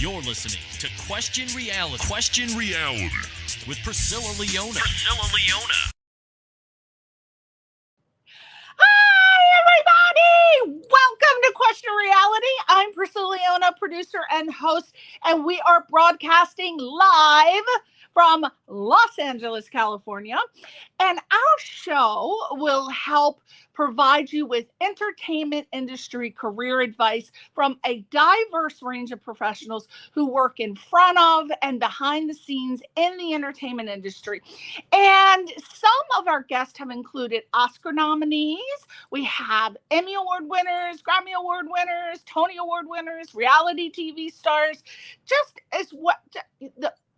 You're listening to Question Reality. Question Reality with Priscilla Leona. Priscilla Leona. Hi, everybody! Welcome to Question Reality. I'm Priscilla Leona, producer and host, and we are broadcasting live from Los Angeles, California. And our show will help provide you with entertainment industry career advice from a diverse range of professionals who work in front of and behind the scenes in the entertainment industry. And some of our guests have included Oscar nominees. We have Emmy Award winners, Grammy Award winners, Tony Award winners, reality TV stars, just as what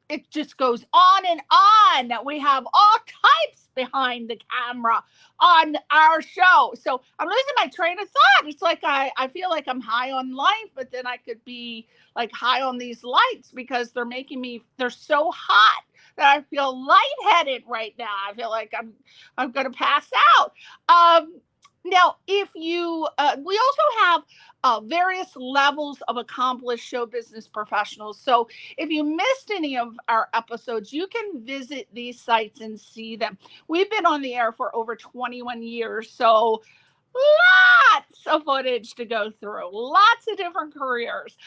it just goes on and on. We have all types behind the camera on our show. So I'm losing my train of thought. It's like I feel like I'm high on life, but then I could be like high on these lights because they're so hot that I feel lightheaded right now. I feel like I'm going to pass out. Now, if you, we also have various levels of accomplished show business professionals. So if you missed any of our episodes, you can visit these sites and see them. We've been on the air for over 21 years, so lots of footage to go through, lots of different careers.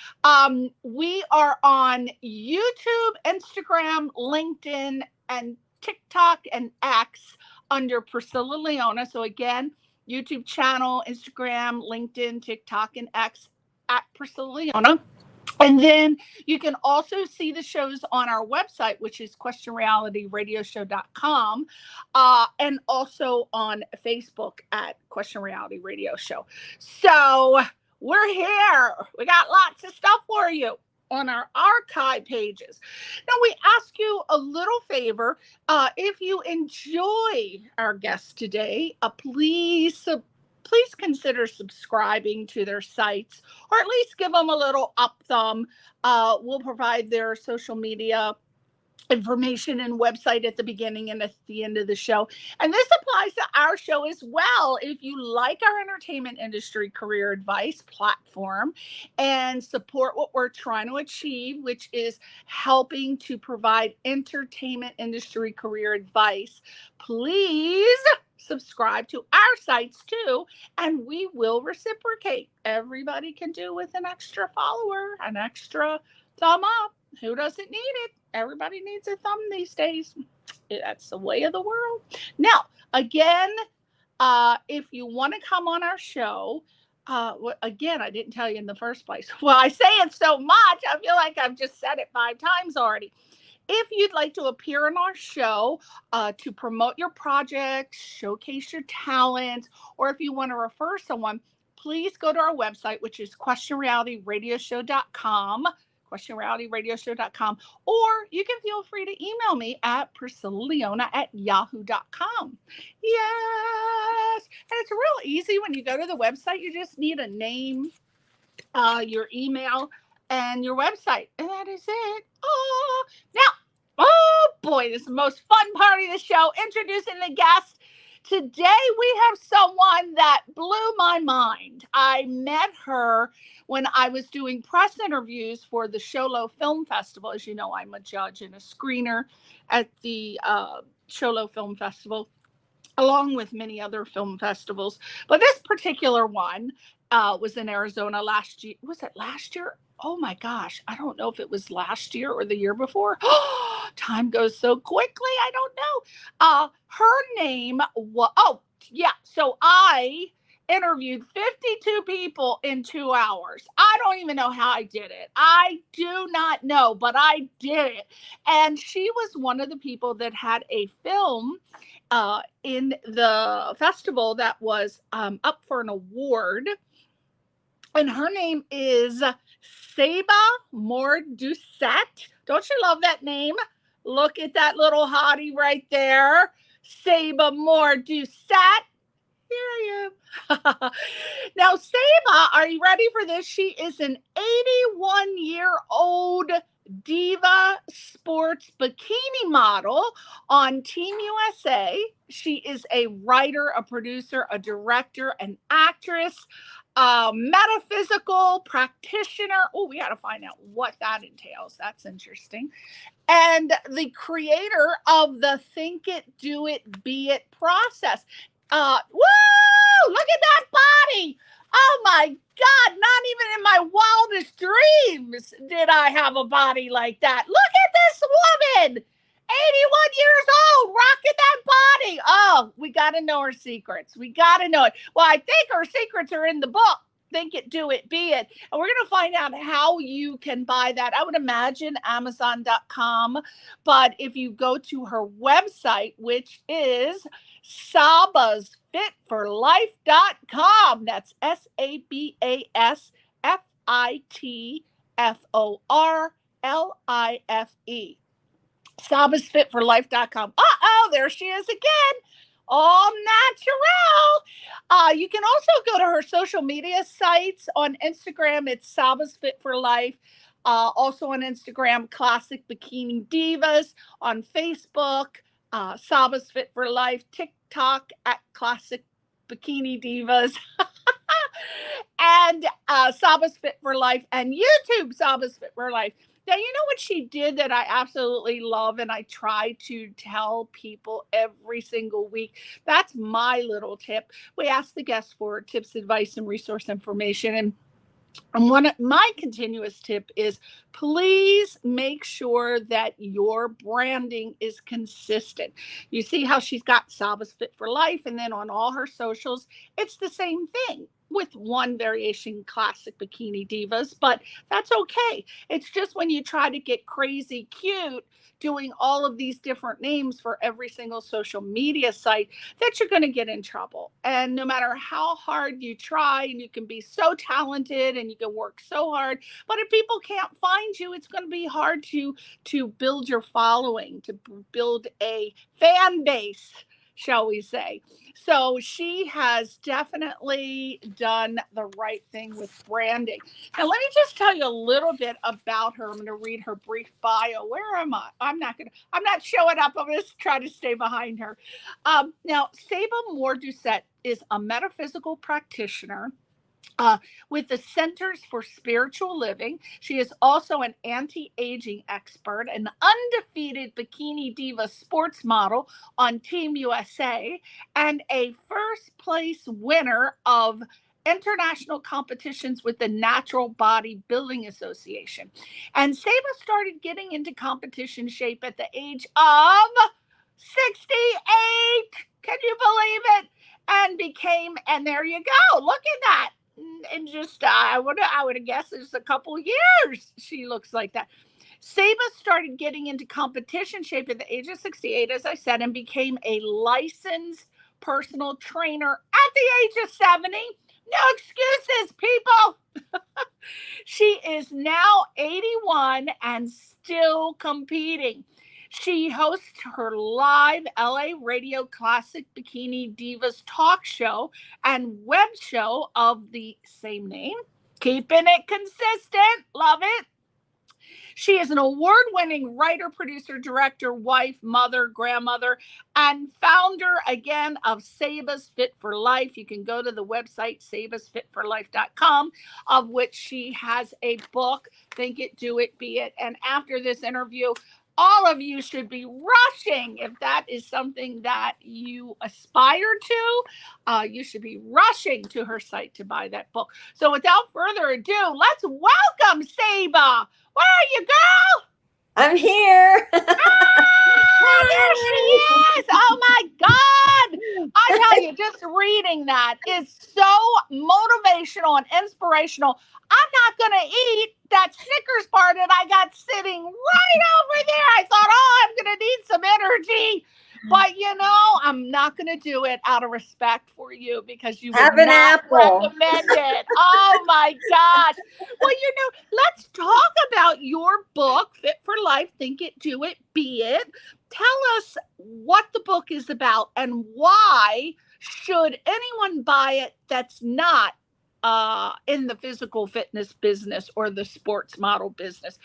We are on YouTube, Instagram, LinkedIn, and TikTok and X under Priscilla Leona. So again, YouTube channel, Instagram, LinkedIn, TikTok, and X at Priscilla Leona. And then you can also see the shows on our website, which is questionrealityradioshow.com, and also on Facebook at Question Reality Radio Show. So we're here. We got lots of stuff for you on our archive pages. Now, we ask you a little favor. If you enjoy our guests today, please consider subscribing to their sites, or at least give them a little up thumb. We'll provide their social media information and website at the beginning and at the end of the show. And this applies to our show as well. If you like our entertainment industry career advice platform and support what we're trying to achieve, which is helping to provide entertainment industry career advice, please subscribe to our sites too, and we will reciprocate. Everybody can do with an extra follower, an extra thumb up. Who doesn't need it? Everybody needs a thumb these days. That's the way of the world. Now, again, if you want to come on our show, again, I didn't tell you in the first place. Well, I say it so much, I feel like I've just said it 5 times already. If you'd like to appear on our show to promote your project, showcase your talent, or if you want to refer someone, please go to our website, which is questionrealityradioshow.com. questionrealityradioshow.com, or you can feel free to email me at priscillaleona@yahoo.com. Yes, and it's real easy when you go to the website. You just need a name, your email, and your website, and that is it. Oh, now, oh boy, this is the most fun part of the show, introducing the guest. Today we have someone that blew my mind. I met her when I was doing press interviews for the Sholo Film Festival. As you know, I'm a judge and a screener at the Sholo Film Festival, along with many other film festivals. But this particular one was in Arizona last year. Was it last year? Oh my gosh, I don't know if it was last year or the year before. Time goes so quickly, I don't know. Her name was, so I interviewed 52 people in 2 hours. I don't even know how I did it. I do not know, but I did it. And she was one of the people that had a film in the festival that was up for an award. And her name is Saba Moret-Doucette. Don't you love that name? Look at that little hottie right there. Saba Moret-Doucette. Here I am. Now, Saba, are you ready for this? She is an 81-year-old Diva sports bikini model on Team USA. She is a writer, a producer, a director, an actress. metaphysical practitioner. Oh, we got to find out what that entails. That's interesting. And the creator of the Think It, Do It, Be It process. Woo! Look at that body. Oh my God, not even in my wildest dreams did I have a body like that. Look at this woman. 81 years old, rocking that body. Oh, we got to know her secrets. We got to know it. Well, I think her secrets are in the book. Think It, Do It, Be It. And we're going to find out how you can buy that. I would imagine Amazon.com. But if you go to her website, which is SABA'SFitForLife.com. That's SABA'SFitForLife. SabasFitForLife.com. There she is again. All natural. You can also go to her social media sites. On Instagram, it's Sabas Fit for Life. Also on Instagram, Classic Bikini Divas. On Facebook, Sabas Fit for Life. TikTok at Classic Bikini Divas. And Sabas Fit for Life. And YouTube, Sabas Fit for Life. Now, you know what she did that I absolutely love, and I try to tell people every single week? That's my little tip. We ask the guests for tips, advice, and resource information. And one of my continuous tip is please make sure that your branding is consistent. You see how she's got Sabas Fit for Life, and then on all her socials, it's the same thing, with one variation, Classic Bikini Divas, but that's okay. It's just when you try to get crazy cute doing all of these different names for every single social media site that you're going to get in trouble. And no matter how hard you try, and you can be so talented and you can work so hard, but if people can't find you, it's going to be hard to build your following, to build a fan base, shall we say. So she has definitely done the right thing with branding. Now, let me just tell you a little bit about her. I'm going to read her brief bio. Where am I? I'm not showing up. I'm going to try to stay behind her. Now, Saba Moret is a metaphysical practitioner with the Centers for Spiritual Living. She is also an anti-aging expert, an undefeated bikini diva sports model on Team USA, and a first place winner of international competitions with the Natural Bodybuilding Association. And Saba started getting into competition shape at the age of 68. Can you believe it? And there you go. Look at that. And just I would have guessed it's a couple years she looks like that. Saba started getting into competition shape at the age of 68, as I said, and became a licensed personal trainer at the age of 70. No excuses, people. She is now 81 and still competing. She hosts her live LA radio Classic Bikini Divas talk show and web show of the same name. Keeping it consistent. Love it. She is an award-winning writer, producer, director, wife, mother, grandmother, and founder, again, of Sabas Fit for Life. You can go to the website, SABA'SFitForLife.com, of which she has a book, Think It, Do It, Be It. And after this interview, all of you should be rushing. If that is something that you aspire to, you should be rushing to her site to buy that book. So without further ado, let's welcome Saba. Where are you, girl? I'm here. There she is. Oh my God. I tell you, just reading that is so motivational and inspirational. I'm not going to eat that Snickers bar that I got sitting right over there. I thought, I'm going to need some energy. But, I'm not going to do it out of respect for you because you would not recommend it. Oh, my gosh. Well, let's talk about your book, Fit for Life, Think It, Do It, Be It. Tell us what the book is about and why should anyone buy it that's not in the physical fitness business or the sports model business.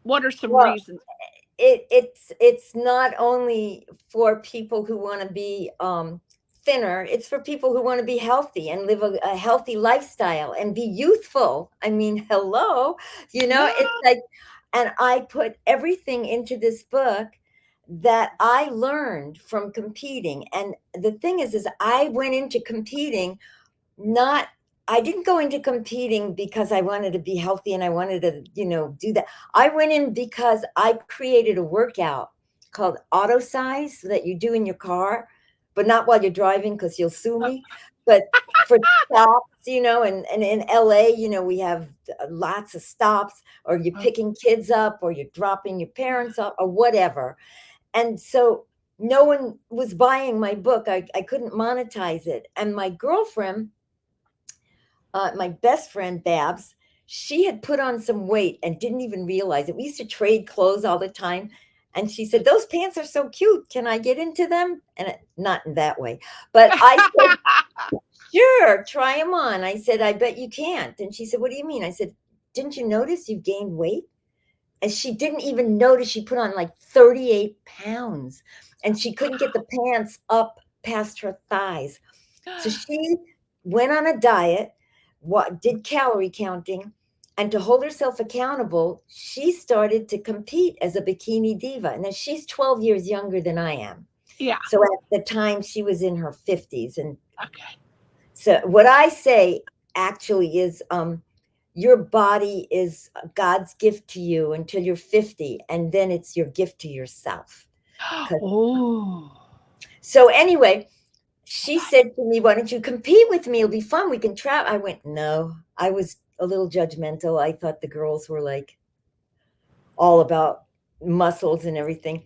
What are some reasons? It's not only for people who want to be thinner. It's for people who want to be healthy and live a healthy lifestyle and be youthful. I mean, hello, it's like, and I put everything into this book that I learned from competing. And the thing is I went into competing not I didn't go into competing because I wanted to be healthy and I wanted to, do that. I went in because I created a workout called auto size that you do in your car, but not while you're driving because you'll sue me. But for stops, and in LA, we have lots of stops, or you're picking kids up, or you're dropping your parents up, or whatever. And so no one was buying my book. I couldn't monetize it. And my girlfriend, my best friend, Babs, she had put on some weight and didn't even realize it. We used to trade clothes all the time. And she said, those pants are so cute. Can I get into them? And not in that way. But I said, sure, try them on. I said, I bet you can't. And she said, what do you mean? I said, didn't you notice you gained weight? And she didn't even notice she put on like 38 pounds. And she couldn't get the pants up past her thighs. So she went on a diet, did calorie counting, and to hold herself accountable, she started to compete as a bikini diva. Now she's 12 years younger than I am. Yeah. So at the time she was in her 50s. And so what I say actually is, your body is God's gift to you until you're 50, and then it's your gift to yourself. Oh. So anyway, she said to me, why don't you compete with me? It'll be fun. We can travel. I went, no. I was a little judgmental. I thought the girls were like all about muscles and everything.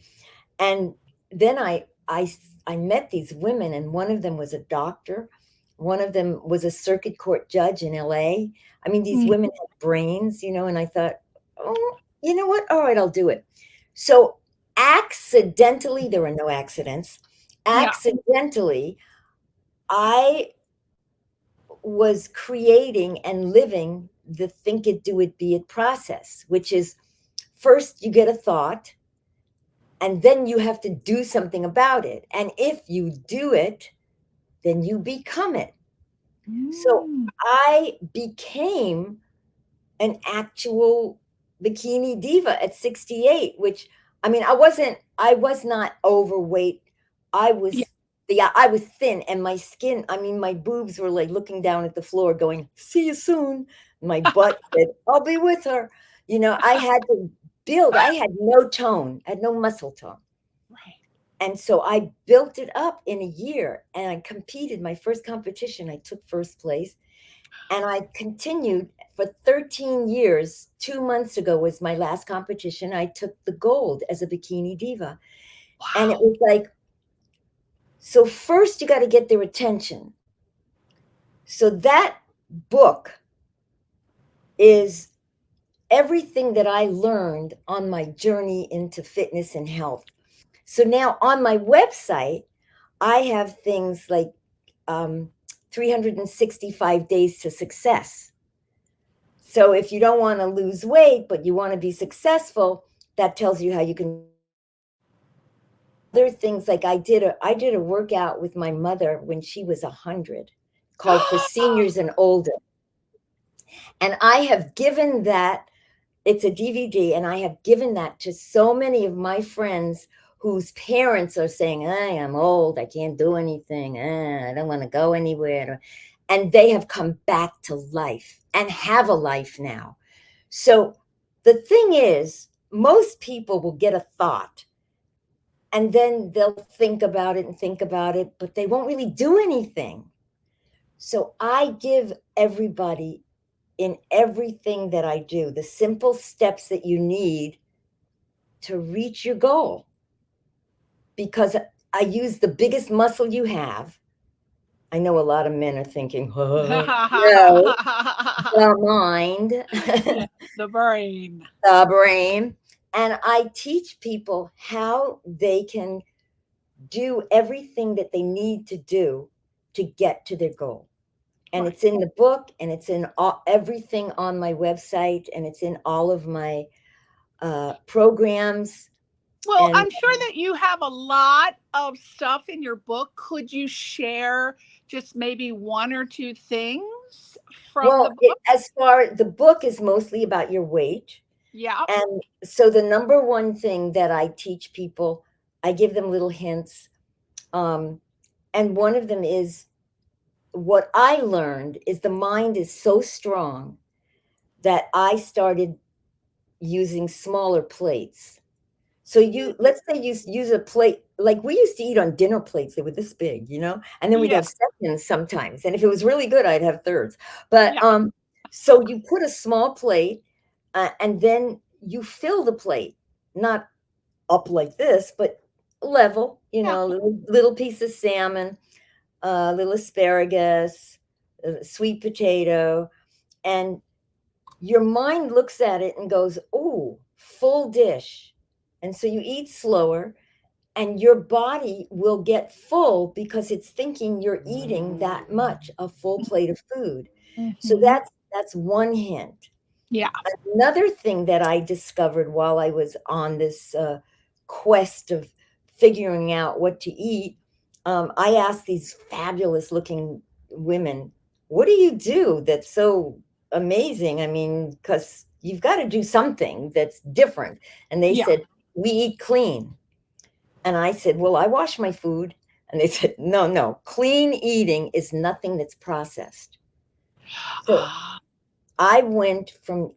And then I met these women, and one of them was a doctor. One of them was a circuit court judge in LA. I mean, these women had brains, and I thought, oh, you know what? All right, I'll do it. So accidentally, there were no accidents. Accidentally, I was creating and living the think it, do it, be it process, which is first you get a thought, and then you have to do something about it. And if you do it, then you become it. So I became an actual bikini diva at 68, which, I mean, I was not overweight. I was thin, and my skin, I mean, my boobs were like looking down at the floor going, see you soon. My butt said, I'll be with her. I had to build. I had no tone, I had no muscle tone. Right. And so I built it up in a year, and I competed. My first competition, I took first place, and I continued for 13 years. 2 months ago was my last competition. I took the gold as a bikini diva. Wow. And it was like, so first you got to get their attention. So that book is everything that I learned on my journey into fitness and health. So now on my website, I have things like 365 days to success. So if you don't want to lose weight, but you want to be successful, that tells you how you can. Other things like I did a workout with my mother when she was 100, called For Seniors and Older. And I have given that, it's a DVD, and I have given that to so many of my friends whose parents are saying, I am old, I can't do anything, I don't want to go anywhere. And they have come back to life and have a life now. So the thing is, most people will get a thought, and then they'll think about it, but they won't really do anything. So I give everybody, in everything that I do, the simple steps that you need to reach your goal. Because I use the biggest muscle you have. I know a lot of men are thinking, oh, no, the mind. The brain. The brain. And I teach people how they can do everything that they need to do to get to their goal. And it's in the book, and it's in everything on my website, and it's in all of my programs. Well, And I'm sure that you have a lot of stuff in your book. Could you share just maybe one or two things from the well, book? as far the book is mostly about your weight. Yeah. And so the number one thing that I teach people, I give them little hints. And one of them is what I learned is the mind is so strong that I started using smaller plates. So let's say you use a plate, like we used to eat on dinner plates. They were this big, and then we'd Yeah. have seconds sometimes. And if it was really good, I'd have thirds. But Yeah. so you put a small plate, and then you fill the plate, not up like this, but level, Yeah. little piece of salmon, little asparagus, sweet potato, and your mind looks at it and goes, "Oh, full dish." And so you eat slower, and your body will get full because it's thinking you're eating that much, a full plate of food. So Hmm. that's one hint. Yeah. Another thing that I discovered while I was on this quest of figuring out what to eat, I asked these fabulous looking women, "What do you do that's so amazing? I mean, because you've got to do something that's different." And they Yeah. said, "We eat clean." And I said, "Well, I wash my food." And they said, "No, no, clean eating is nothing that's processed." So I went from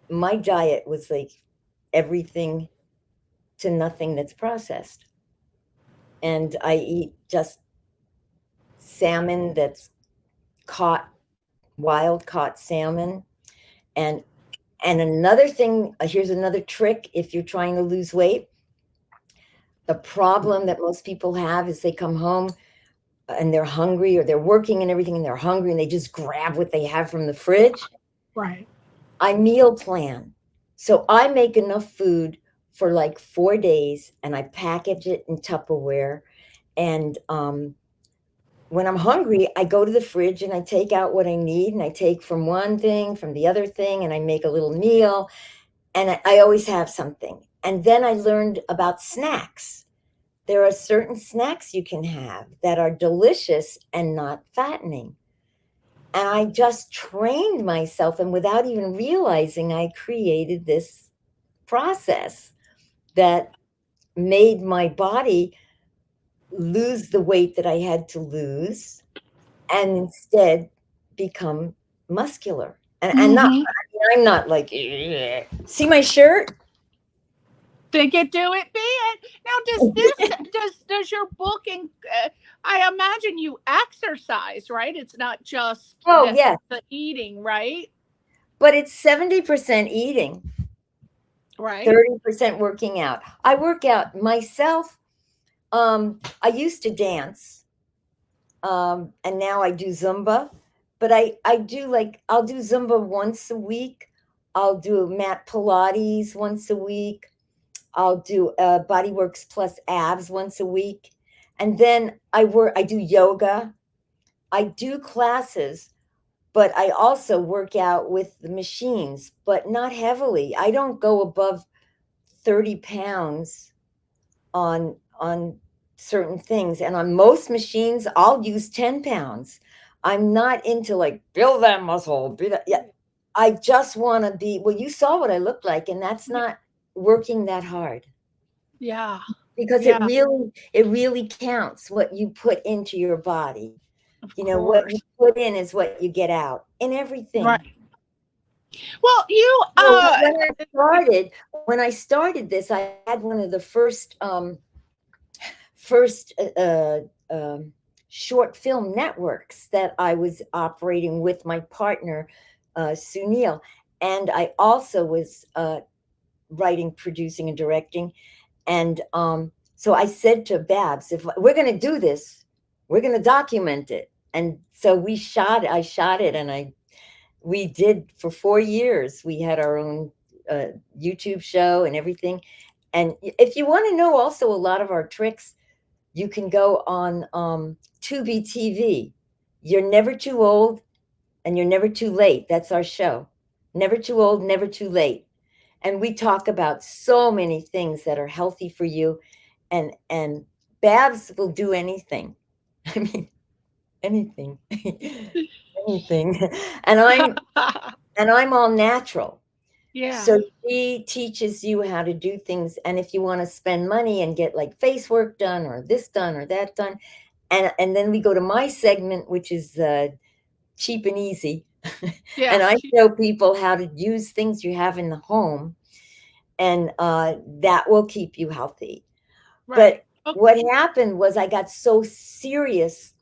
my diet was like everything to nothing that's processed. And I eat just salmon that's caught, wild caught salmon. And another thing, here's another trick if you're trying to lose weight. The problem that most people have is they come home and they're hungry, or they're working and everything and they're hungry and they just grab what they have from the fridge. Right. I meal plan. So I make enough food for like 4 days and I package it in Tupperware. And when I'm hungry, I go to the fridge and I take out what I need, and I take from one thing, from the other thing, and I make a little meal. And I always have something. And then I learned about snacks. There are certain snacks you can have that are delicious and not fattening. And I just trained myself, and without even realizing, I created this process that made my body lose the weight that I had to lose and instead become muscular. And not, Hmm. I'm not like, "Ugh." See my shirt? Think it, do it, be it. Now, does your book and I imagine you exercise, right? It's not just Oh, yeah. the eating, right? But it's 70% eating, Right. 30% working out. I work out myself. I used to dance, and now I do Zumba. But I do like, I'll do Zumba once a week. I'll do mat Pilates once a week. I'll do Bodyworks plus abs once a week. And then I do yoga. I do classes, but I also work out with the machines, but not heavily. I don't go above 30 pounds on certain things. And on most machines, I'll use 10 pounds. I'm not into like build that muscle. Yeah. I just want to be, well, you saw what I looked like, and that's not working that hard. Yeah. Because Yeah. it really counts what you put into your body. Of What you course. put in is what you get out in Right. everything. Well, you So when I started this, I had one of the first short film networks that I was operating with my partner, Sunil. And I also was writing, producing, and directing. And so I said to Babs, if we're going to do this, we're going to document it. And so I shot it, and we did for 4 years. We had our own YouTube show and everything. And if you want to know also a lot of our tricks, you can go on Tubi TV. You're never too old and you're never too late. That's our show. Never too old, never too late. And we talk about so many things that are healthy for you. And Babs will do anything. I mean, anything. Anything. And I'm all natural. Yeah. So she teaches you how to do things. And if you want to spend money and get like face work done or this done or that done. And then we go to my segment, which is cheap and easy. Yeah. And I show people how to use things you have in the home. And that will keep you healthy. Right. But what happened was I got so serious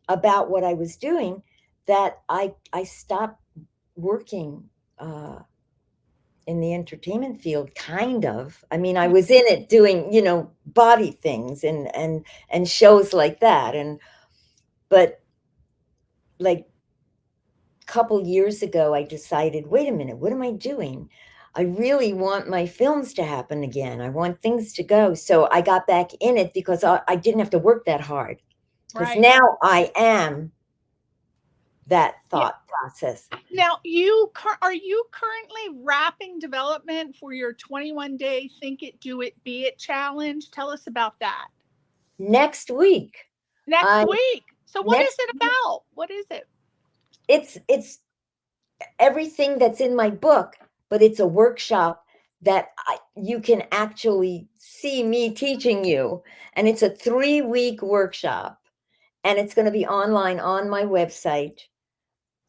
about what I was doing that I stopped working in the entertainment field, kind of. I mean, I was in it doing, body things and shows like that. But like a couple years ago, I decided, wait a minute, what am I doing? I really want my films to happen again. I want things to go. So I got back in it because I didn't have to work that hard. Because now I am that thought process. Now, are you currently wrapping development for your 21-day Think It, Do It, Be It challenge? Tell us about that. Next week. Next week. So what is next it about? What is it? It's everything that's in my book, but it's a workshop that you can actually see me teaching you. And it's a 3-week workshop. And it's going to be online on my website,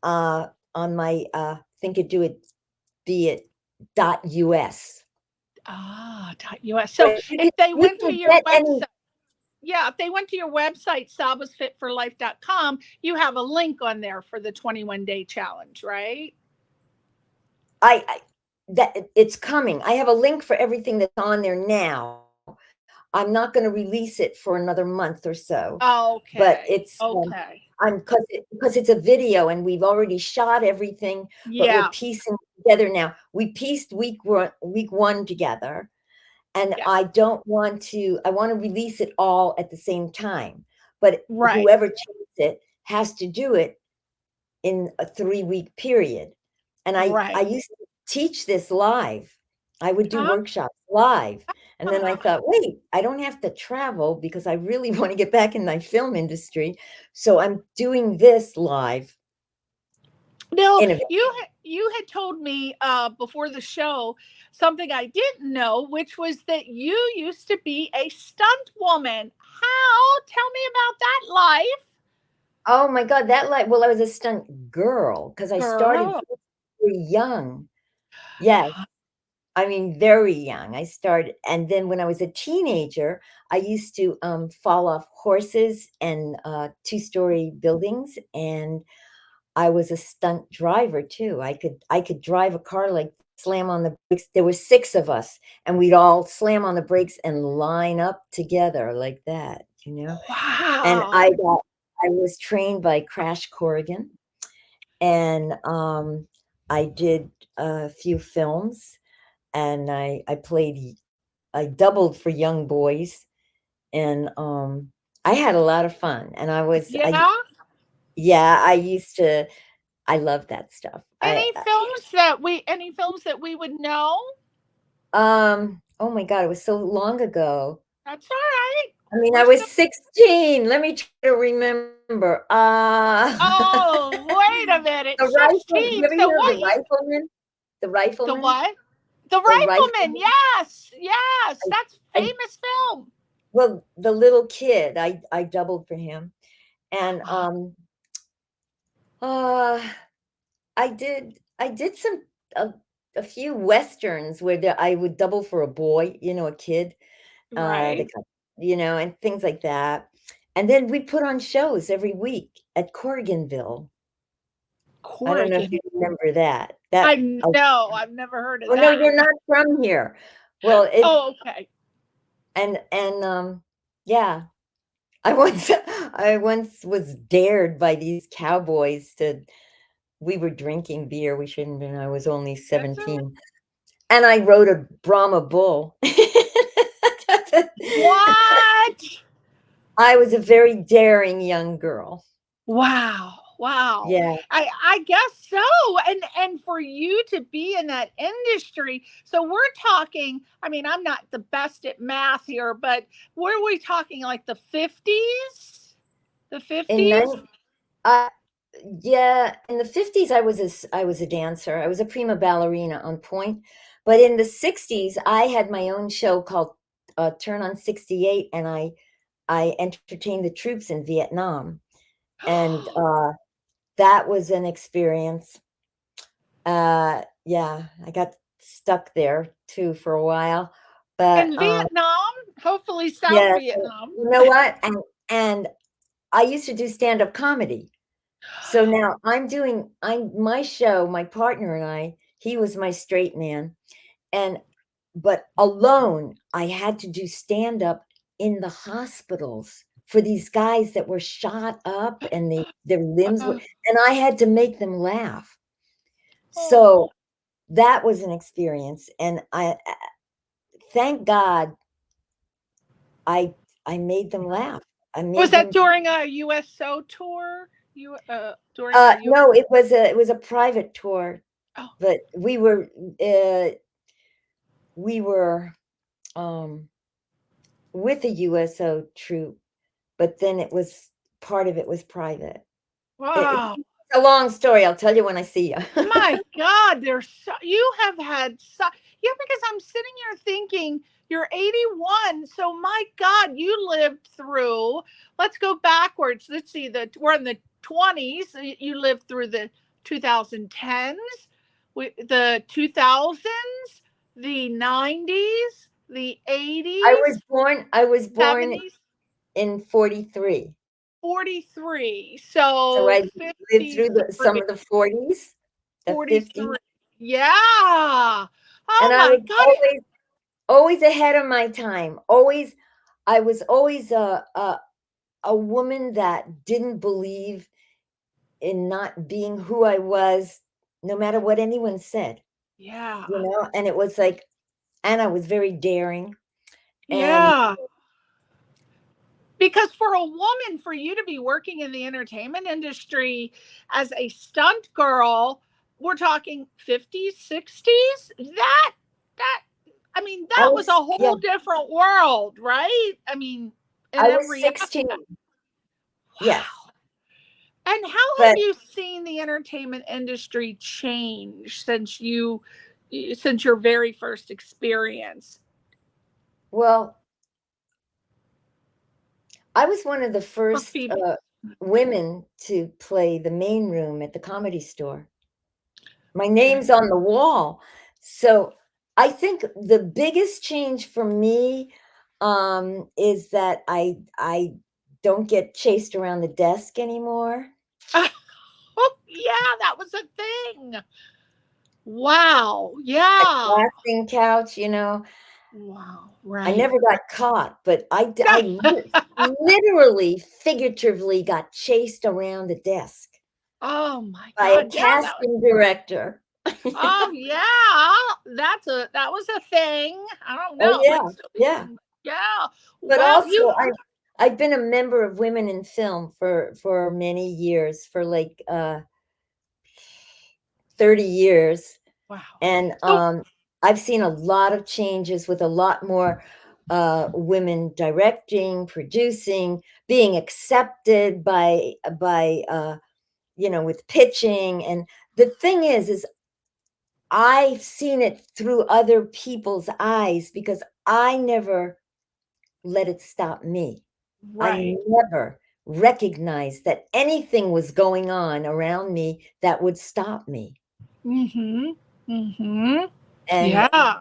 on my Think It, Do It, Be It.us. .us. So if they went to your website, if they went to your website, sabasfitforlife.com, you have a link on there for the 21-day challenge, right? That it's coming. I have a link for everything that's on there now. I'm not going to release it for another month or so. Okay. But it's okay. Because it's a video and we've already shot everything, but we're piecing together now. We pieced week one together, and I want to release it all at the same time. But whoever takes it has to do it in a 3-week period. And I used to teach this live. I would do workshops live. And then I thought, wait, I don't have to travel because I really want to get back in my film industry. So I'm doing this live. No, you had told me before the show something I didn't know, which was that you used to be a stunt woman. How? Tell me about that life. Oh my God, that life. Well, I was a stunt girl because I started very young. Yes. I mean, very young. I started, and then when I was a teenager, I used to fall off horses and 2-story buildings, and I was a stunt driver too. I could drive a car, like slam on the brakes. There were 6 of us, and we'd all slam on the brakes and line up together like that, Wow. And I was trained by Crash Corrigan, and I did a few films. And I doubled for young boys, and I had a lot of fun. And I love that stuff. Any films that we would know? Oh my God, it was so long ago. That's all right. I mean, I was 16. Let me try to remember. Oh, wait a minute. The 16. So what? The Rifleman. The Rifleman. The what? The Rifleman. Yes. That's famous film. Well, the little kid, I doubled for him. And I did some a few westerns where I would double for a boy, a kid, right? And things like that. And then we put on shows every week at Corriganville. I don't know if you remember that. I know. I've never heard of that. Oh no, you're not from here. Well, okay. And yeah. I once was dared by these cowboys we were drinking beer. We shouldn't have been. I was only 17. And I rode a Brahma bull. What? I was a very daring young girl. Wow. Wow. Yeah. I guess so. And for you to be in that industry, so we're talking, I mean, I'm not the best at math here, but were we talking like the 50s? The In 50s? nine, yeah, in the 50s, I was a dancer. I was a prima ballerina on point. But in the 60s, I had my own show called Turn on 68, and I entertained the troops in Vietnam, and that was an experience. Yeah, I got stuck there too for a while, but In Vietnam, hopefully South yeah, Vietnam. you know what? And I used to do stand-up comedy. So now I'm my show, my partner and I, he was my straight man. And but alone, I had to do stand-up in the hospitals for these guys that were shot up and their limbs were, and I had to make them laugh. Oh. So that was an experience. And I thank God I I made them laugh. I Was made that them during a USO tour? You during a U no, it was a private tour, Oh, but uh we were um with a USO troop, but then it was part of it was private. wow. It's a long story. I'll tell you when I see you. My God, there's so, you have had so, yeah, because I'm sitting here thinking you're 81. So my God, you lived through, let's go backwards. Let's see, we're in the 20s. You lived through the 2010s, the 2000s, the 90s, the 80s, I was born 70s, in 43. 43. So So I lived through some 53. of the 40s, the 50s, 43. Yeah. and Oh I my was God. always ahead of my time. Always I was always a woman that didn't believe in not being who I was, no matter what anyone said, Yeah. you know? And it was like, and I was very daring. And Yeah. Because for a woman, for you to be working in the entertainment industry as a stunt girl, we're talking 50s, 60s. That, I mean, I that was a was, yeah, whole different world, right? I mean, in I was every 16. aspect. Yes. Wow. And how have But you seen the entertainment industry change since your very first experience? well, I was one of the For first female. women to play the main room at the Comedy Store. My name's on the wall. So I think the biggest change for me is that I don't get chased around the desk anymore. Oh, yeah, that was a thing. Wow. Yeah. Blasting couch, you know. Wow. I Right. never got caught, but literally, figuratively got chased around the desk Oh my by a God. Yeah, that was, casting director. oh yeah. That was a thing. I don't Oh, know. It yeah, might still be a yeah. thing. Yeah. But Wow. also, I've been a member of Women in Film for many years, for like 30 years, Wow. and So I've seen a lot of changes with a lot more women directing, producing, being accepted by you know, with pitching. And the thing is I've seen it through other people's eyes because I never let it stop me. I right. never recognized that anything was going on around me that would stop me. Mm-hmm. Mm-hmm. And Yeah.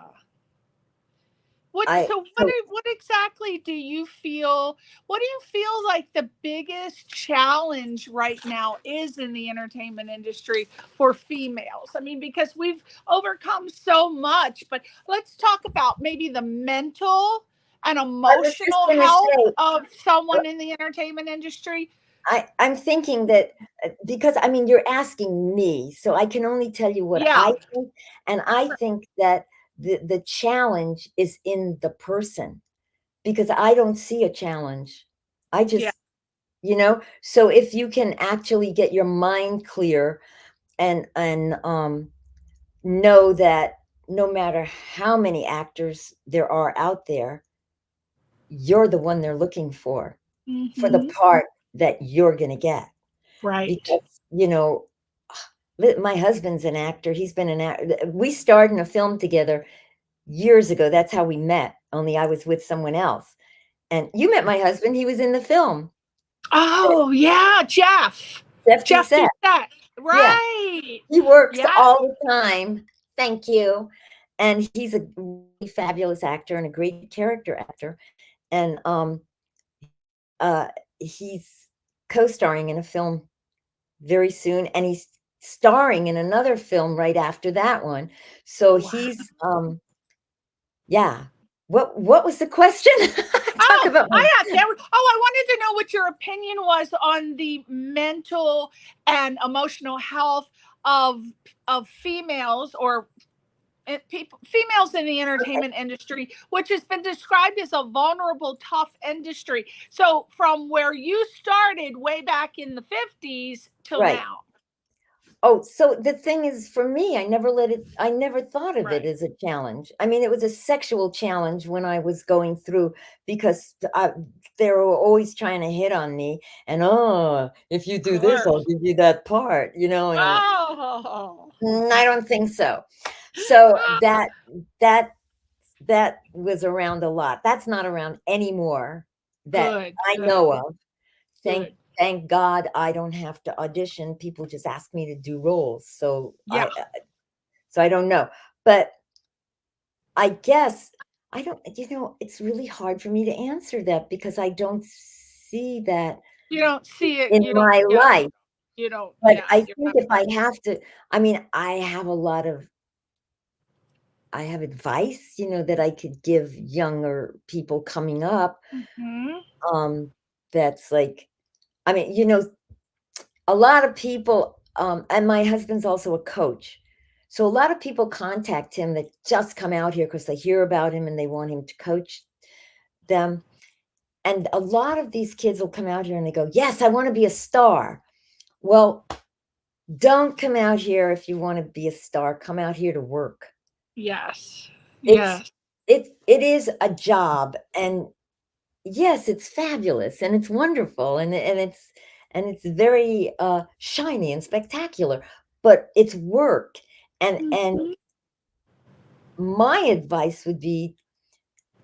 What I so so what exactly do you feel, what do you feel like the biggest challenge right now is in the entertainment industry for females? I mean, because we've overcome so much, but let's talk about maybe the mental and I was just emotional gonna health say, of uh, someone in the entertainment industry. I'm thinking that because I mean, you're asking me, so I can only tell you what Yeah. I think, and I think that the challenge is in the person because I don't see a challenge. I Yeah. just you know. So if you can actually get your mind clear and know that no matter how many actors there are out there, you're the one they're looking for the Mhm. part that you're going to get. Right. Because, you know, my husband's an actor. He's been an actor. We starred in a film together years ago. That's how we met, only I was with someone else. And you met my husband. He was in the film. Oh, yeah, Jeff. Jeff Jeff Doucette. Doucette. Yeah. Right. He works Yes. all the time. Thank you. And he's a really fabulous actor and a great character actor. And he's co-starring in a film very soon, and he's starring in another film right after that one. So Wow. he's yeah. What was the question? Talk about my I wanted to know what your opinion was on the mental and emotional health of females or females in the entertainment industry, which has been described as a vulnerable, tough industry. So from where you started way back in the 50s till right. now. Oh, so the thing is, for me, I never thought of it Right. as a challenge. I mean, it was a sexual challenge when I was going through, because they were always trying to hit on me. And, oh, if you do this, I'll give you that part, you know, and Oh. I don't think so. So that was around a lot. That's not around anymore that Good. I Good. know of. Good. Thank God I don't have to audition. People just ask me to do roles. So Yeah. I don't know. But I guess I don't, it's really hard for me to answer that because I don't see that You don't see it. in You don't. my Yeah. life. You don't. But Yeah. I You're think not if I talking. have to, I mean, I have advice, that I could give younger people coming up. Mm-hmm. That's like, I mean, a lot of people, and my husband's also a coach. So a lot of people contact him that just come out here because they hear about him and they want him to coach them. And a lot of these kids will come out here and they go, yes, I want to be a star. Well, don't come out here if you want to be a star. Come out here to work. Yes. It's Yes. it is a job, and yes, it's fabulous and it's wonderful and it's very shiny and spectacular, but it's work. And Mhm. my advice would be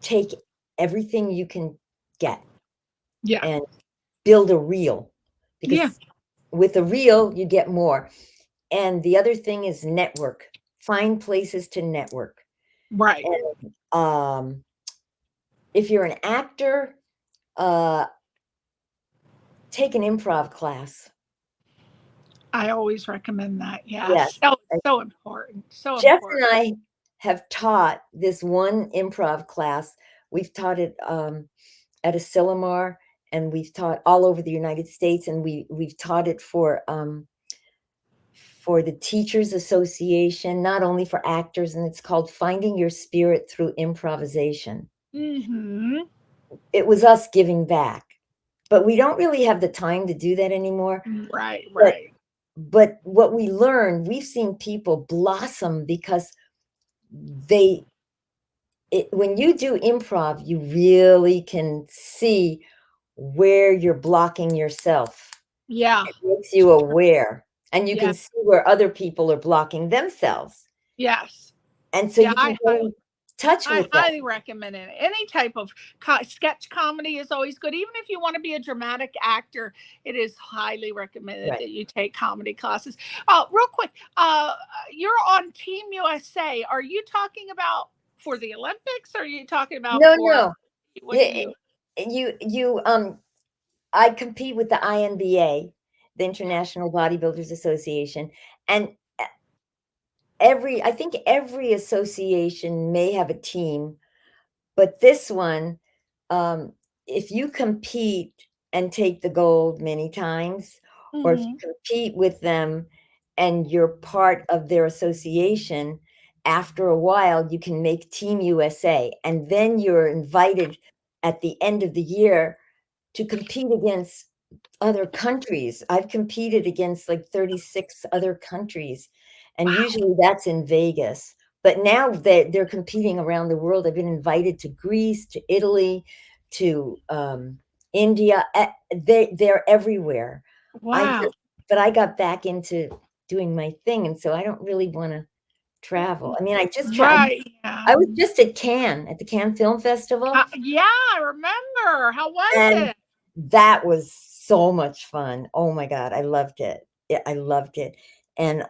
take everything you can get Yeah. and build a reel, Yeah. because with a reel you get more. And the other thing is network. Find places to network. Right. And if you're an actor, uh take an improv class. I always recommend that. Yes. Yes. Oh, it's so important. So Jeff and important. I have taught this one improv class. We've taught it at a Sillamar, and we've taught all over the United States, and we've taught it for the Teachers Association, not only for actors, and it's called Finding Your Spirit Through Improvisation. Mm-hmm. It was us giving back, but we don't really have the time to do that anymore. Right. But Right. but what we learned, we've seen people blossom because when you do improv, you really can see where you're blocking yourself. Yeah. It makes you aware, and you Yeah. can see where other people are blocking themselves. Yes. And so Yeah. you can get in touch I with that. highly recommend it. Any type of sketch comedy is always good. Even if you want to be a dramatic actor, it is highly recommended Right. that you take comedy classes. Real quick, you're on Team USA. Are you talking about for the Olympics? Or are you talking about No, for no. what do Yeah, you? I compete with the INBA, the International Bodybuilders Association, and I think every association may have a team, but this one, if you compete and take the gold many times, or if you Mhm. compete with them and you're part of their association, after a while you can make Team USA, and then you're invited at the end of the year to compete against other countries. I've competed against like 36 other countries, and usually that's in Vegas. But now they're competing around the world. I've been invited to Greece, to Italy, to India. They're everywhere. Wow. But I got back into doing my thing, and so I don't really want to travel. I mean, I just tried. Right. Yeah. I was just at Cannes, at the Cannes Film Festival. Yeah, I remember. How was And it? that was so much fun. Oh my God, I loved it. I loved it. And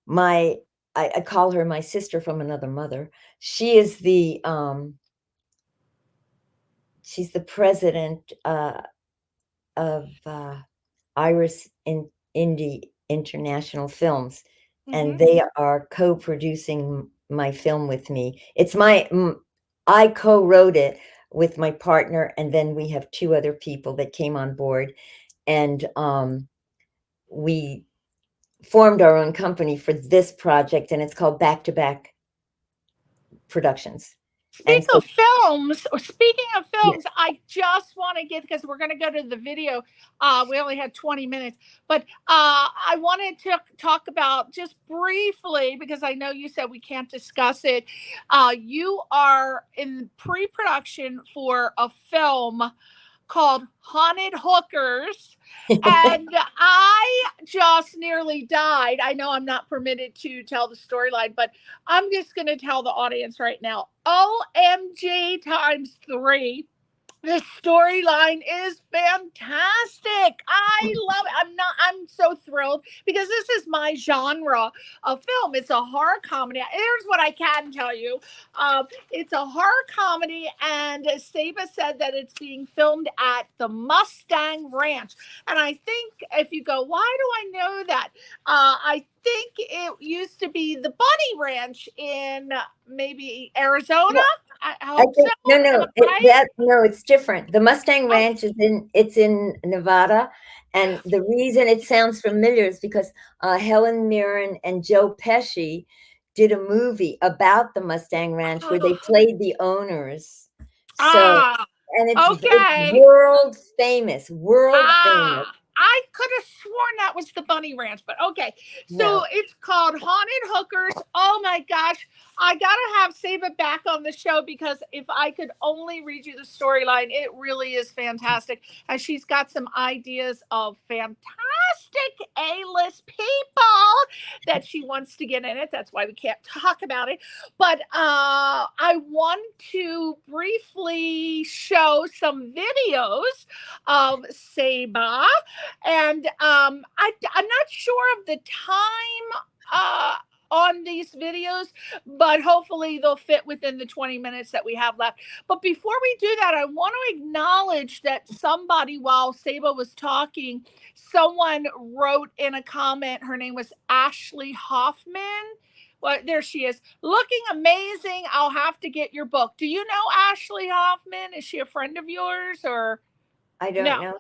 my I call her my sister from another mother. She is she's the president of Iris Indie International Films, and they are co-producing my film with me. It's I co-wrote it with my partner, and then we have 2 other people that came on board, and we formed our own company for this project, and it's called Back to Back Productions. And so, Speaking of yeah. films, I just want to get, because we're going to go to the video. We only had 20 minutes, but I wanted to talk about just briefly, because I know you said we can't discuss it. You are in pre-production for a film called Haunted Hookers. And I just nearly died. I know I'm not permitted to tell the storyline, but I'm just going to tell the audience right now. OMG times 3. This storyline is fantastic. I love it. I'm so thrilled, because this is my genre of film. It's a horror comedy. Here's what I can tell you. It's a horror comedy, and Saba said that it's being filmed at the Mustang Ranch. And I think if you go, why do I know that? I think it used to be the Bunny Ranch in maybe Arizona. Yeah. I hope think, so. no, no, it's different. The Mustang Ranch is in Nevada, and the reason it sounds familiar is because Helen Mirren and Joe Pesci did a movie about the Mustang Ranch where they played the owners. So, and it's Okay. world famous, world famous. I could have sworn that was the Bunny Ranch, but okay. So No. it's called Haunted Hookers. Oh my gosh. I got to have Saba back on the show, because if I could only read you the storyline, it really is fantastic. And she's got some ideas of fantastic A-list people that she wants to get in it. That's why we can't talk about it. But I want to briefly show some videos of Saba. And I'm not sure of the time on these videos, but hopefully they'll fit within the 20 minutes that we have left. But before we do that, I want to acknowledge that somebody, while Saba was talking, someone wrote in a comment, her name was Ashley Hoffman. Well, there she is, looking amazing. I'll have to get your book. Do you know Ashley Hoffman? Is she a friend of yours, or? I don't know.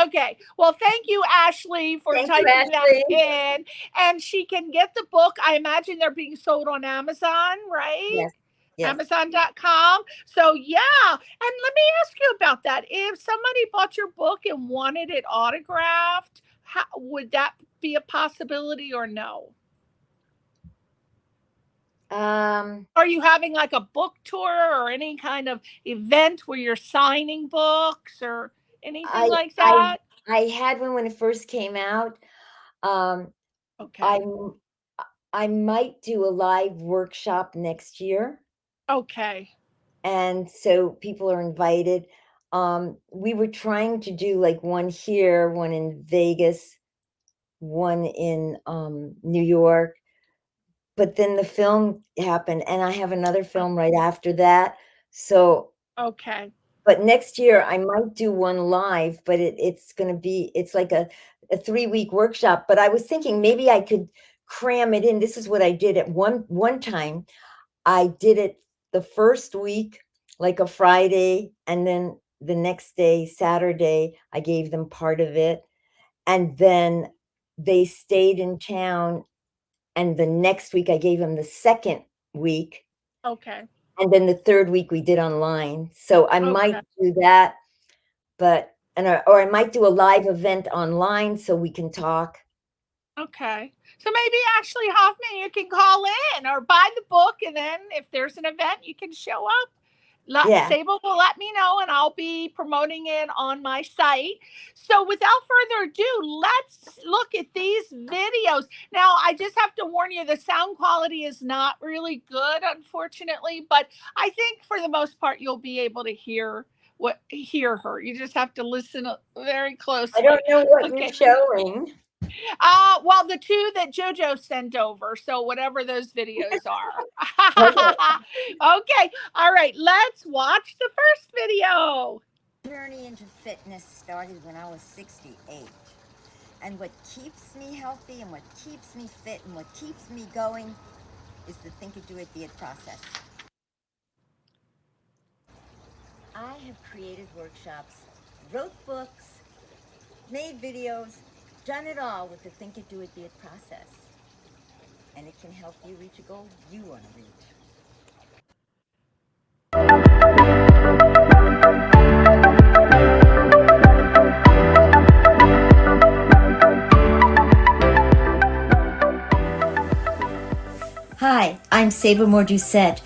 Okay. Well, thank you, Ashley, for typing that in. And she can get the book. I imagine they're being sold on Amazon, right? Yes. Yes. Amazon.com. So, yeah. And let me ask you about that. If somebody bought your book and wanted it autographed, would that be a possibility or no? Are you having like a book tour or any kind of event where you're signing books or anything like that? I had one when it first came out. Okay. I might do a live workshop next year. Okay. And so people are invited. We were trying to do like one here, one in Vegas, one in New York. But then the film happened, and I have another film right after that. So, okay. But next year I might do one live, but it's going to be, it's like a 3-week workshop. But I was thinking maybe I could cram it in. This is what I did at one time. I did it the first week, like a Friday, and then the next day, Saturday, I gave them part of it. And then they stayed in town. And the next week I gave them the second week. Okay. And then the third week we did online. So I might do that. But or I might do a live event online so we can talk. Okay. So maybe Ashley Hoffman, you can call in or buy the book, and then if there's an event, you can show up. Yeah. Saba will let me know, and I'll be promoting it on my site. So without further ado, let's look at these videos. Now, I just have to warn you, the sound quality is not really good, unfortunately, but I think for the most part, you'll be able to hear her. You just have to listen very closely. I don't know what you're showing. Well, the two that JoJo sent over. So whatever those videos are. Okay. All right. Let's watch the first video. Journey into fitness started when I was 68. And what keeps me healthy and what keeps me fit and what keeps me going is the think it, do it, be it process. I have created workshops, wrote books, made videos, done it all with the think it, do it, be it process. And it can help you reach a goal you want to reach. Hi, I'm Saba Moret-Doucette,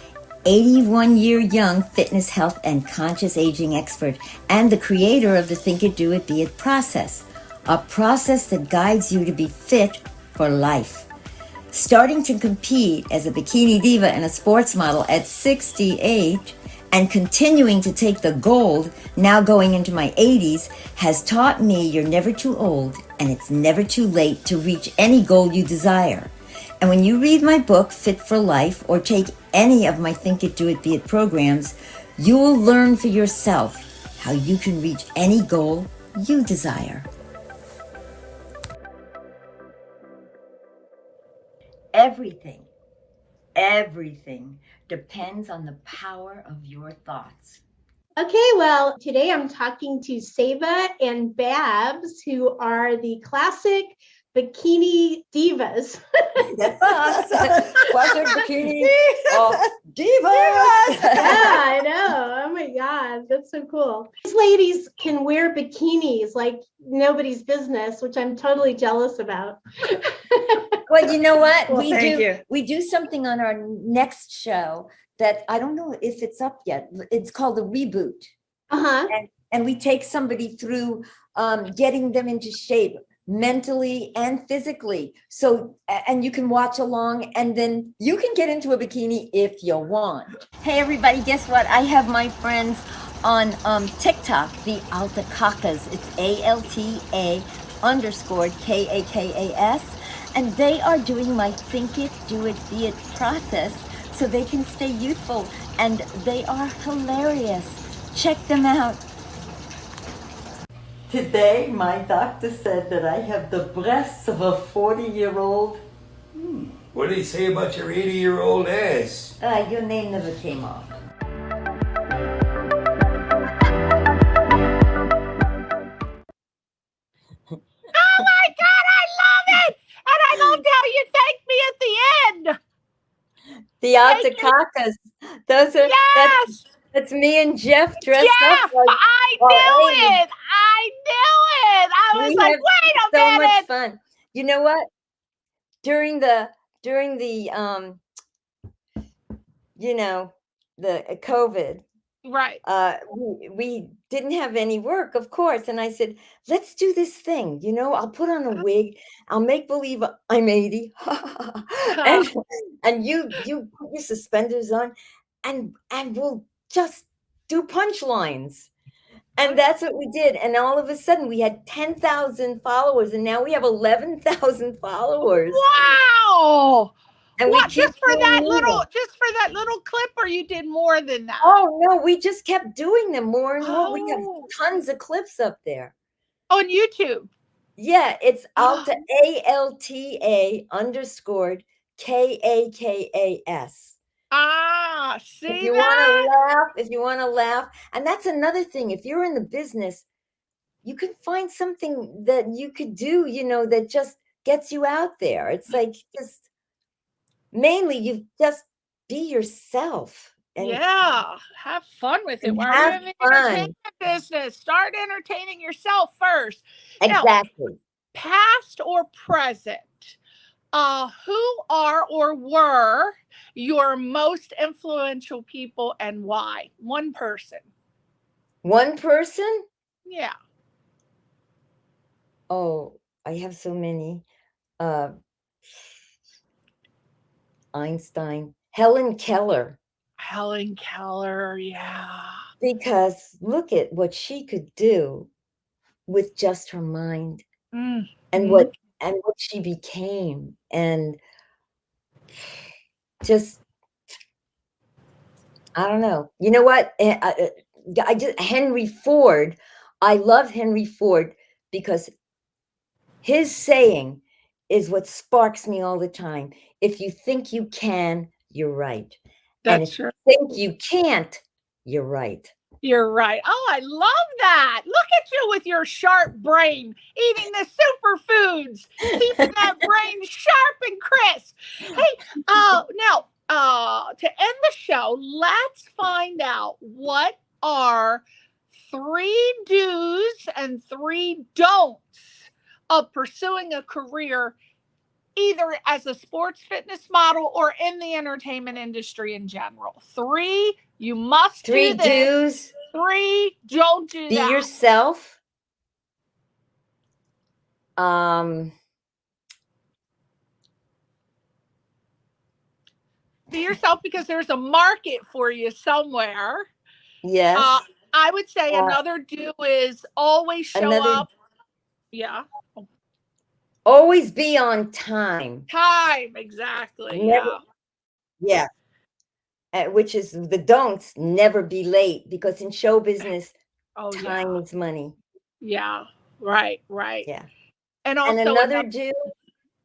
81-year young fitness, health, and conscious aging expert, and the creator of the Think It, Do It, Be It process, a process that guides you to be fit for life. Starting to compete as a bikini diva and a sports model at 68, and continuing to take the gold, now going into my 80s, has taught me you're never too old and it's never too late to reach any goal you desire. And when you read my book, Fit for Life, or take any of my Think It, Do It, Be It programs, you will learn for yourself how you can reach any goal you desire. Everything depends on the power of your thoughts. Okay, well, today I'm talking to Saba and Babs, who are the classic bikini divas. That's us. Classic bikini divas. Yeah, I know. Oh my God, that's so cool. These ladies can wear bikinis like nobody's business, which I'm totally jealous about. Well, you know what? Well, we do something on our next show that I don't know if it's up yet. It's called the Reboot. Uh-huh. And we take somebody through getting them into shape mentally and physically. So, and you can watch along, and then you can get into a bikini if you want. Hey, everybody, guess what? I have my friends on TikTok, the Alta Kakas. It's ALTA_KAKAS. And they are doing my Think It, Do It, Be It process so they can stay youthful. And they are hilarious. Check them out. Today, my doctor said that I have the breasts of a 40-year-old. What did he say about your 80-year-old ass? Your name never came off. Oh my God, I love it! And I loved how you thanked me at the end. The Alta Kakas. Those are, Yes! that's me and Jeff dressed Jeff, up. Like, I knew it. I was like, wait a minute. Much fun. You know what? During the the COVID, right? We didn't have any work, of course, and I said, let's do this thing. I'll put on a wig. I'll make believe I'm 80, and you put your suspenders on, and we'll just do punchlines. And that's what we did. And all of a sudden we had 10,000 followers, and now we have 11,000 followers. Wow. And what, just for that little clip, or you did more than that? Oh no, we just kept doing them more and more. We have tons of clips up there. On YouTube. Yeah, it's Alta ALTA_KAKAS. See, if you want to laugh, and that's another thing. If you're in the business, you can find something that you could do, that just gets you out there. It's like, just mainly you just be yourself. and yeah, have fun with it. Why are you have in the fun. entertainment business? Start entertaining yourself first. Now, Exactly. past or present, who are or were your most influential people and why? One person. One person? Yeah. Oh, I have so many. Einstein, Helen Keller, Helen Keller, yeah. because look at what she could do with just her mind and Mhm. what she became, and just I don't know. You know what? I just Henry Ford. I love Henry Ford because his saying is what sparks me all the time. If you think you can, you're right. And That's if true. you think you can't, you're right. You're right. Oh, I love that. Look at you with your sharp brain, eating the superfoods, keeping that brain sharp and crisp. Hey, now, to end the show, let's find out what are 3 do's and 3 don'ts of pursuing a career either as a sports fitness model or in the entertainment industry in general. 3, you must 3 do this. do's. 3, don't do Be that. yourself. Be yourself because there's a market for you somewhere. Yes. I would say another do is always show up. Yeah. Always be on time. Time, exactly. Never, yeah. Which is the don'ts, never be late, because in show business, time is money. Yeah. Right. Yeah. And And also another do,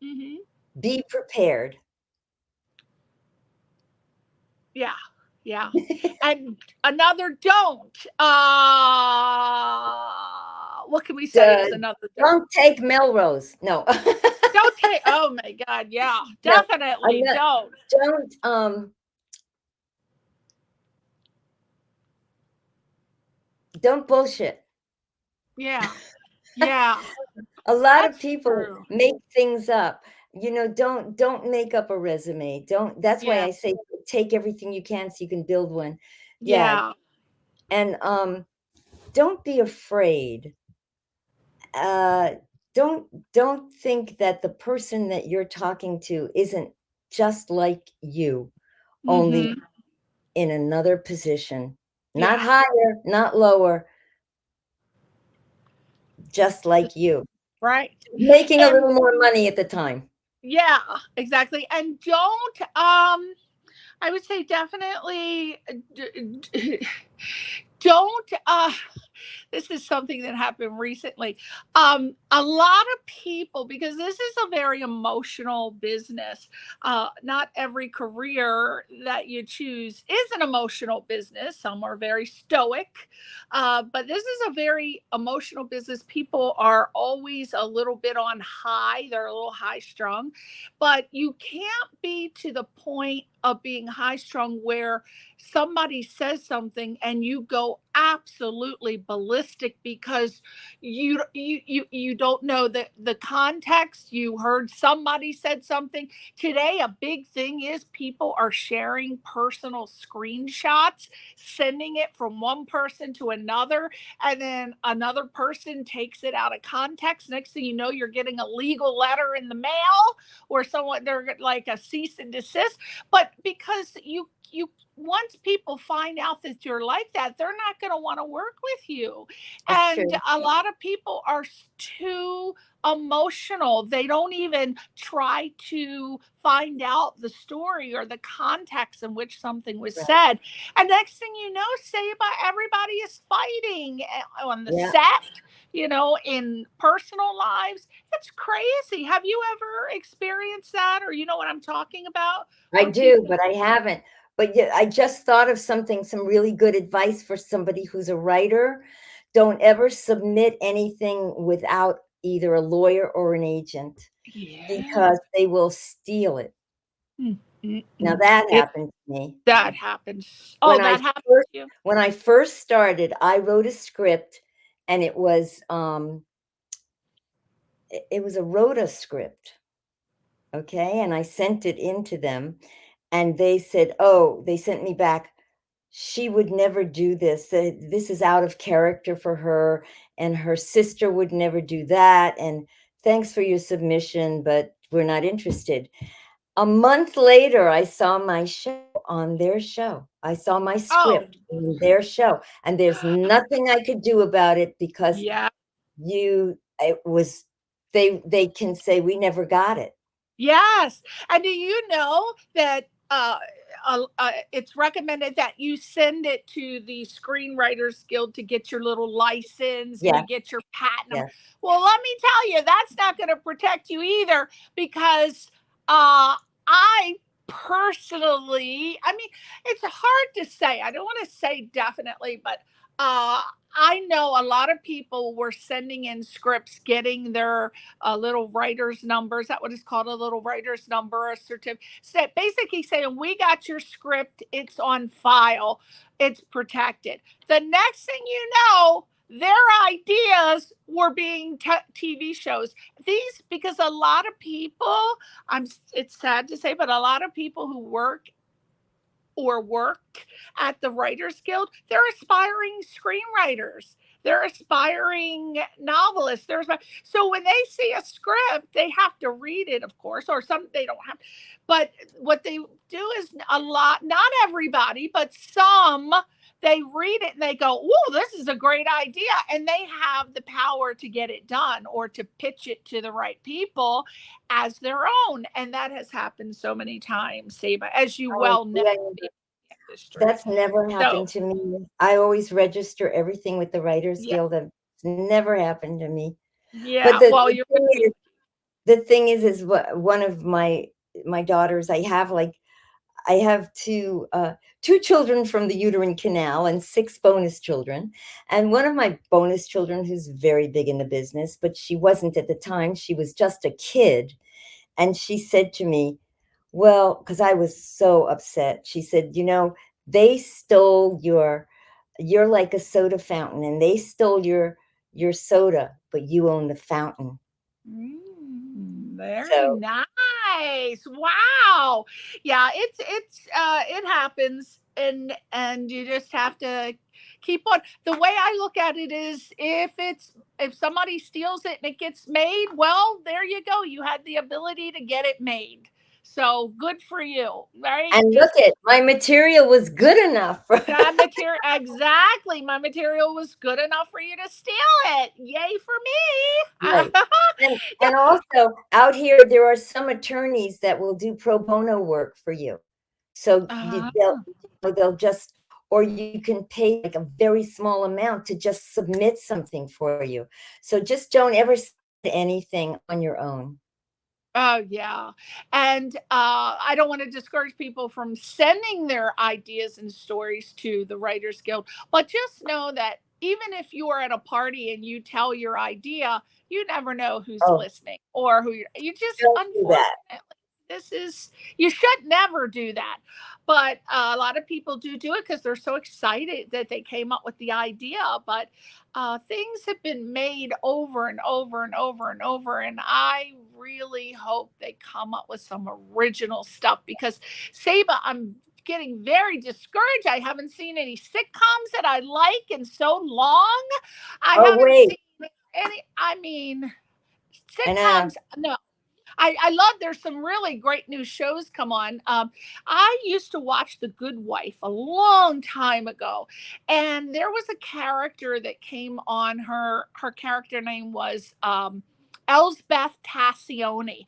Mhm. be prepared. Yeah. And another don't. What can we say is another don't? Don't take Melrose. No. Don't take. Oh my God. Yeah. No, Definitely don't. Don't bullshit. Yeah. A lot That's of people true. make things up. Don't make up a resume. That's why I say take everything you can so you can build one. Yeah. And don't be afraid. Don't think that the person that you're talking to isn't just like you, only in another position. Not higher, not lower, just like you. Right. Making a little more money at the time. Yeah, exactly. And don't I would say definitely don't this is something that happened recently. A lot of people, because this is a very emotional business, not every career that you choose is an emotional business. Some are very stoic, but this is a very emotional business. People are always a little bit on high, they're a little high strung, but you can't be to the point of being high strung where somebody says something and you go absolutely ballistic because you don't know the context. You heard somebody said something. Today a big thing is people are sharing personal screenshots, sending it from one person to another, and then another person takes it out of context. Next thing you know, you're getting a legal letter in the mail or someone, they're like a cease and desist. But because you once people find out that you're like that, they're not going to want to work with you. That's And true. a lot of people are too emotional. They don't even try to find out the story or the context in which something was said. And next thing you know, say about everybody is fighting on the set, in personal lives. It's crazy. Have you ever experienced that, or you know what I'm talking about? I do, but I haven't. But yeah, I just thought of some really good advice for somebody who's a writer. Don't ever submit anything without either a lawyer or an agent, because they will steal it. Now that It happened to me. that happens. Oh, When I that happened first to you? when I first started, I wrote a script, and it was a Rhoda script, okay? And I sent it into them, and they said, "Oh," they sent me back, "She would never do this. This is out of character for her, and her sister would never do that. And thanks for your submission, but we're not interested." A month later, I saw my show on their show. I saw my Oh, script on their show, and there's nothing I could do about it because yeah. it was they can say we never got it. Yes. And do you know that it's recommended that you send it to the Screenwriters Guild to get your little license and Yeah, you get your patent number? yeah. Well, let me tell you, that's not going to protect you either because I personally, I mean, it's hard to say. I don't want to say definitely, but uh, I know a lot of people were sending in scripts, getting their a little writer's number. Is that what it's called? A little writer's number, a certificate. Basically saying, we got your script. It's on file. It's protected. The next thing you know, their ideas were being TV shows. These, because a lot of people, it's sad to say, but a lot of people who work or work at the Writers Guild, they're aspiring screenwriters. They're aspiring novelists. So when they see a script, they have to read it, of course, or some they don't have. But what they do is a lot, not everybody, but some, they read it and they go, "Ooh, this is a great idea," and they have the power to get it done or to pitch it to the right people as their own. And that has happened so many times, Saba, as you Oh, well know, yeah. in the industry. That's never So, happened to me. I always register everything with the Writers yeah, Guild. It's never happened to me. But yeah. the, Well, the you're thing is, one of my daughters, I have two children from the uterine canal and 6 bonus children. And one of my bonus children, who's very big in the business, but she wasn't at the time. She was just a kid. And she said to me, well, because I was so upset, she said, they stole you're like a soda fountain, and they stole your soda, but you own the fountain. very So, nice. Wow. Yeah, it happens, and you just have to keep on. The way I look at it is, if somebody steals it and it gets made, well, there you go. You had the ability to get it made. So good for you. Right? and look Just at my material was good enough. that material, exactly. My material was good enough for you to steal it. Yay for me. Right. And also out here, there are some attorneys that will do pro bono work for you. So uh, they'll just, or you can pay like a very small amount to just submit something for you. So just don't ever send anything on your own. Oh, yeah. And I don't want to discourage people from sending their ideas and stories to the Writers Guild, but just know that even if you are at a party and you tell your idea, you never know who's Oh, listening or you just, don't do that. unfortunately, you should never do that. But a lot of people do it because they're so excited that they came up with the idea. But things have been made over and over and over and over. And I really hope they come up with some original stuff because, Saba, I'm getting very discouraged. I haven't seen any sitcoms that I like in so long. I Oh, haven't wait. seen any, I mean, I know. sitcoms. No, I love, there's some really great new shows come on. I used to watch The Good Wife a long time ago, and there was a character that came on. Her character name was Elsbeth Tassioni.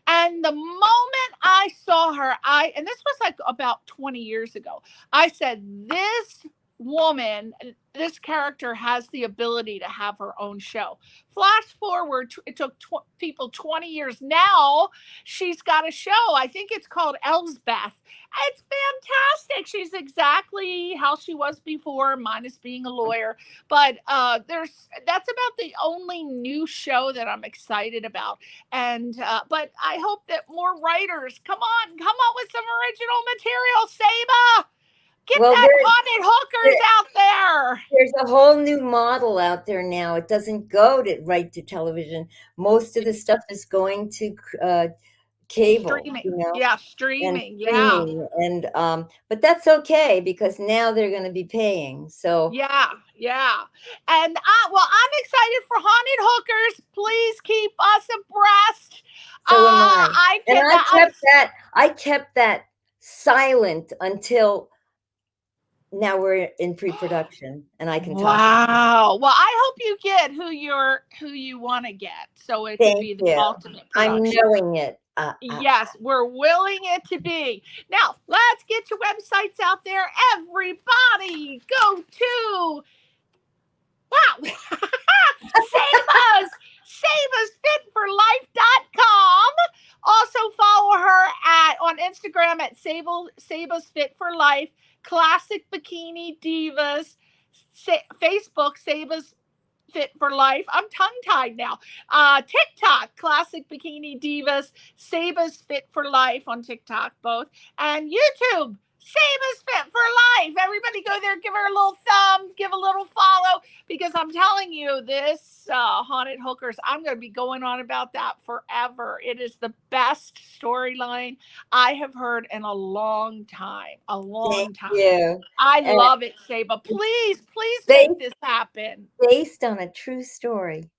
And the moment I saw her, and this was like about 20 years ago, I said, this woman, this character has the ability to have her own show. Flash forward, it took people 20 years. Now she's got a show. I think it's called Elsbeth. It's fantastic. She's exactly how she was before, minus being a lawyer. But that's about the only new show that I'm excited about. And but I hope that more writers come up with some original material. Saba, get that haunted hookers out there. There's a whole new model out there now. It doesn't go right to television. Most of the stuff is going to cable, streaming. You know? Yeah, streaming. And but that's okay because now they're going to be paying. So yeah. And I'm excited for haunted hookers. Please keep us abreast. So am I. I kept that silent until now we're in pre-production and I can talk. Wow. Well, I hope you get who you want to get. So it can be the ultimate production. I'm knowing it. Yes, we're willing it to be. Now, let's get your websites out there. Everybody go to SABA'S Also follow her on Instagram at Sabas Fit for Life, Classic Bikini Divas, Facebook Sabas Fit for Life. I'm tongue-tied now. TikTok, Classic Bikini Divas, Sabas Fit for Life on TikTok, both. And YouTube, Sabas Fit for Life. Everybody go there, give her a little thumb, give a little follow, because I'm telling you, this haunted hookers, I'm going to be going on about that forever. It is the best storyline I have heard in a long time. Thank you. I love it, Saba. Please make this happen. Based on a true story.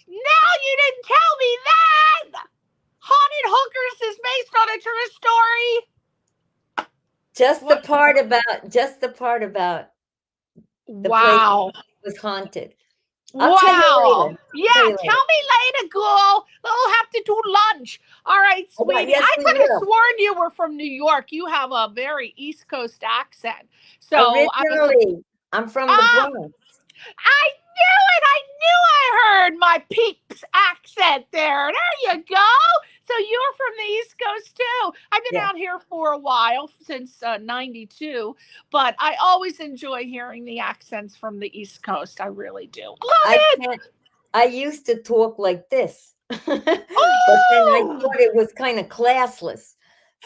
No, you didn't tell me that. Haunted hookers is based on a true story. Just the part about the place was haunted. I'll tell you later. Yeah, tell me later, girl. We'll have to do lunch. All right, sweetie. Yes, I could have sworn you were from New York. You have a very East Coast accent. So originally, I'm from the Bronx. I knew it. I heard my peeps accent there. There you go. So you're from the East Coast too. I've been out here for a while, since 92, but I always enjoy hearing the accents from the East Coast. I really do. Love it. I used to talk like this, but then I thought it was kind of classless.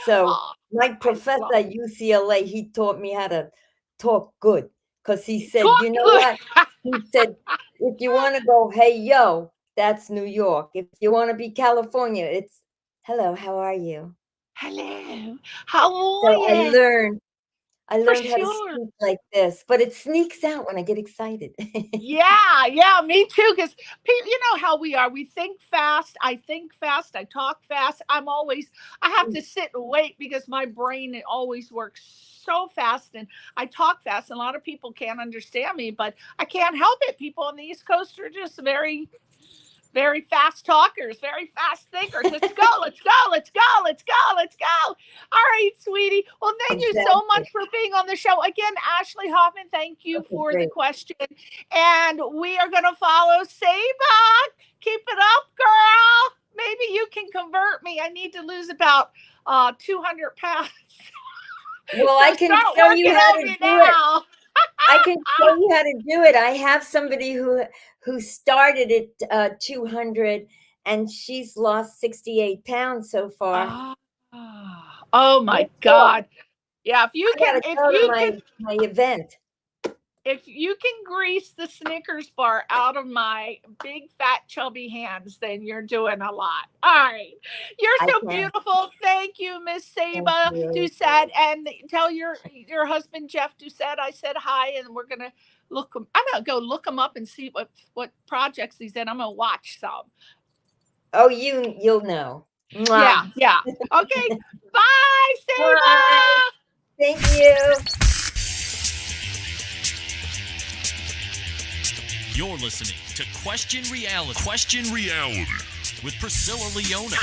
So my professor at UCLA, he taught me how to talk good, because he said, you know what? He said, if you want to go, hey, yo, that's New York. If you want to be California, it's hello, how are you? Hello, how are you? I learned how to speak like this, but it sneaks out when I get excited. Yeah, me too. Because you know how we are. We think fast. I think fast. I talk fast. I have to sit and wait because my brain always works so fast and I talk fast. And a lot of people can't understand me, but I can't help it. People on the East Coast are just very, very fast talkers, very fast thinkers. Let's go. All right, sweetie. Well, thank you so much for being on the show. Again, Ashley Hoffman, thank you for the question. And we are going to follow Saba. Keep it up, girl. Maybe you can convert me. I need to lose about 200 pounds. Well, I can show you how to do it. I can show you how to do it. I have somebody who started at 200 and she's lost 68 pounds so far. Oh my God. Yeah, my event. If you can grease the Snickers bar out of my big, fat, chubby hands, then you're doing a lot. All right. You're so beautiful. Thank you, Miss Saba Doucette. And tell your husband, Jeff Doucette, I said hi, and we're going to I'm going to go look him up and see what projects he's in. I'm going to watch some. Oh, you'll know. Yeah. Okay. Bye, Saba. Bye. Thank you. You're listening to Question Reality with Priscilla Leona.